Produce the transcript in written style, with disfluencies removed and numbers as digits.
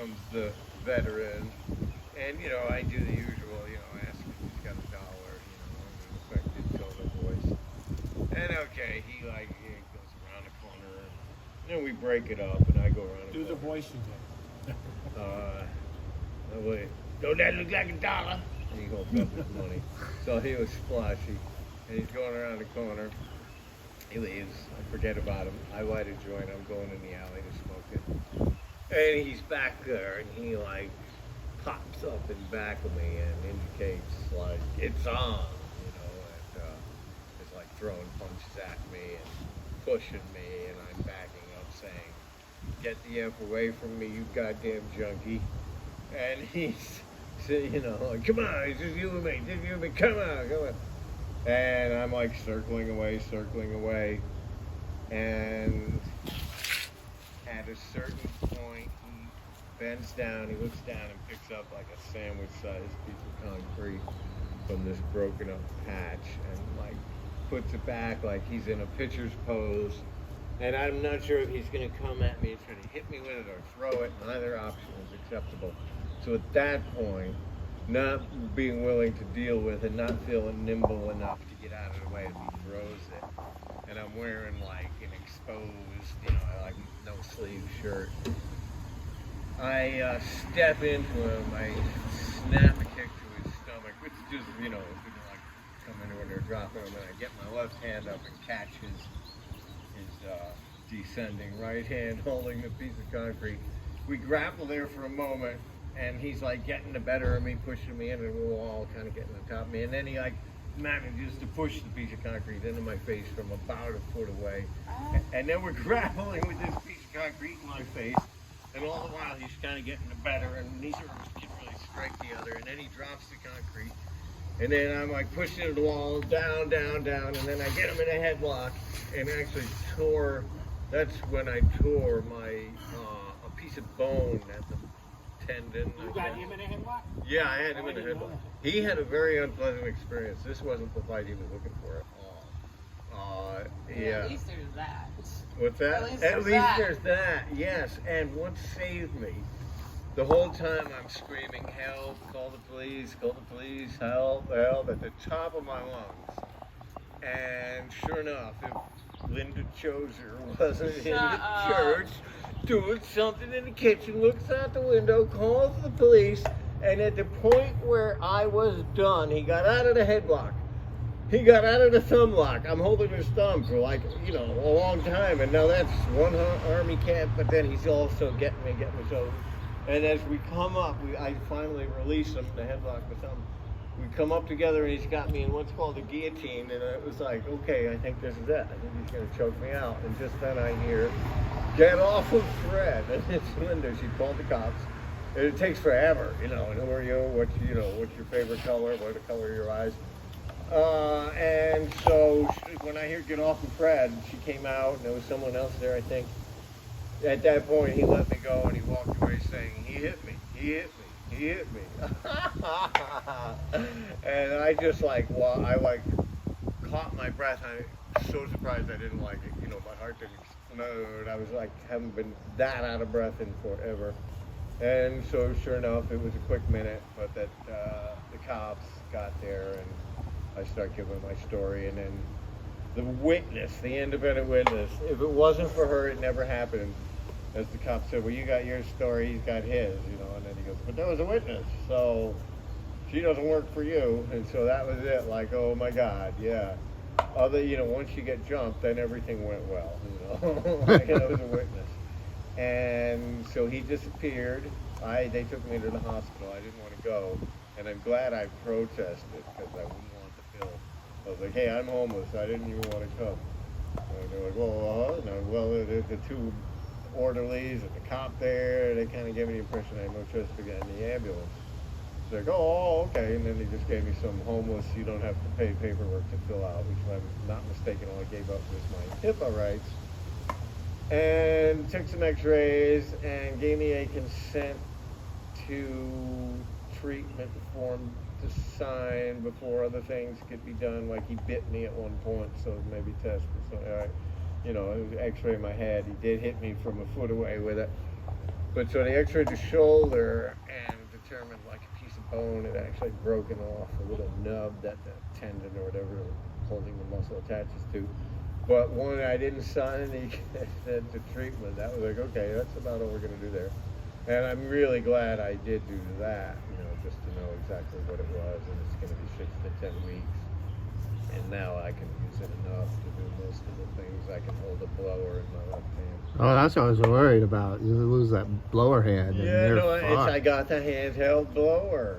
comes the veteran, and I do the usual, ask if he's got $1, in an affected tone of voice. And okay, he goes around the corner, and then we break it up, and I go around. Do the voice again. Wait, don't that look like $1? And he holds up his money. So he was splashy, and he's going around the corner. He leaves. I forget about him. I light a joint. I'm going in the alley to smoke it. And he's back there, and he pops up in back of me and indicates it's on, and is throwing punches at me and pushing me, and I'm backing up saying, "Get the F away from me, you goddamn junkie." And he's, "Come on, it's just you and me, come on. And I'm circling away, and at a certain point, he bends down, he looks down and picks up a sandwich-sized piece of concrete from this broken up patch, and puts it back like he's in a pitcher's pose, and I'm not sure if he's going to come at me and try to hit me with it or throw it. Neither option is acceptable. So at that point, not being willing to deal with it, not feeling nimble enough to get out of the way if he throws it, and I'm wearing an exposed, no sleeve shirt, I step into him, I snap a kick to his stomach, which is just, if you come in when they're dropping him, and I get my left hand up and catch his descending right hand holding the piece of concrete. We grapple there for a moment, and he's getting the better of me, pushing me in, and we're all kind of getting on top of me, and then he manages to push the piece of concrete into my face from about a foot away, and then we're grappling with this piece of concrete in my face, and all the while he's kind of getting the better, and neither of us can really strike the other, and then he drops the concrete, and then I'm pushing into the wall, down, and then I get him in a headlock, and actually that's when I tore my, a piece of bone at the tendon. You got him in a headlock? Yeah, I had him in a headlock. He had a very unpleasant experience. This wasn't the fight he was looking for at all. Yeah. At least there's that. What's that? At least there's that, yes. And what saved me, the whole time I'm screaming, "Help, call the police, help," at the top of my lungs. And sure enough, if Linda Choser wasn't in the church doing something in the kitchen, looks out the window, calls the police, and at the point where I was done, he got out of the headlock. He got out of the thumb lock. I'm holding his thumb for a long time, and now that's one arm he can't, but then he's also getting me so. And as we come up, I finally release him, the headlock with thumb. We come up together, and he's got me in what's called a guillotine, and it was okay, I think this is it. I think he's going to choke me out. And just then I hear, "Get off of Fred." And it's Linda. She called the cops. And it takes forever, and who are you? What's your favorite color? What are the color of your eyes? And so when I hear "Get off of Fred," she came out, and there was someone else there, I think. At that point, he let me go, and he walked away saying, "He hit me. And I just I caught my breath. I'm so surprised I didn't like it. My heart didn't explode. I was haven't been that out of breath in forever. And so sure enough, it was a quick minute, but that the cops got there, and I start giving my story, and then the witness, the independent witness, if it wasn't for her, it never happened. As the cop said, "Well, you got your story, he's got his," and then he goes, "But there was a witness, so she doesn't work for you." And so that was it, oh my God, yeah. Once you get jumped, then everything went well, there was a witness. And so he disappeared. They took me to the hospital. I didn't want to go, and I'm glad I protested, because I wouldn't want the pill. I was like, "Hey, I'm homeless, I didn't even want to come." And they're like, "Well, the two orderlies and the cop there, they kind of gave me the impression I had no choice to get in the ambulance." It's okay. And then they just gave me some homeless, you don't have to pay paperwork to fill out, which, if I'm not mistaken, all I gave up was my HIPAA rights. And took some x-rays and gave me a consent to treatment form to sign before other things could be done. He bit me at one point, so maybe test or something. It was x-ray my head. He did hit me from a foot away with it. But so they x-rayed the shoulder and determined like a piece of bone had actually broken off a little nub that the tendon or whatever holding the muscle attaches to. But when I didn't sign any consent to treatment, that was like, okay, that's about all we're going to do there. And I'm really glad I did do that, just to know exactly what it was. And it's going to be 6 to 10 weeks. And now I can use it enough to do most of the things. I can hold a blower in my left hand. Oh, that's what I was worried about. You lose that blower hand. And Yeah, you're no, fucked. I got the handheld blower.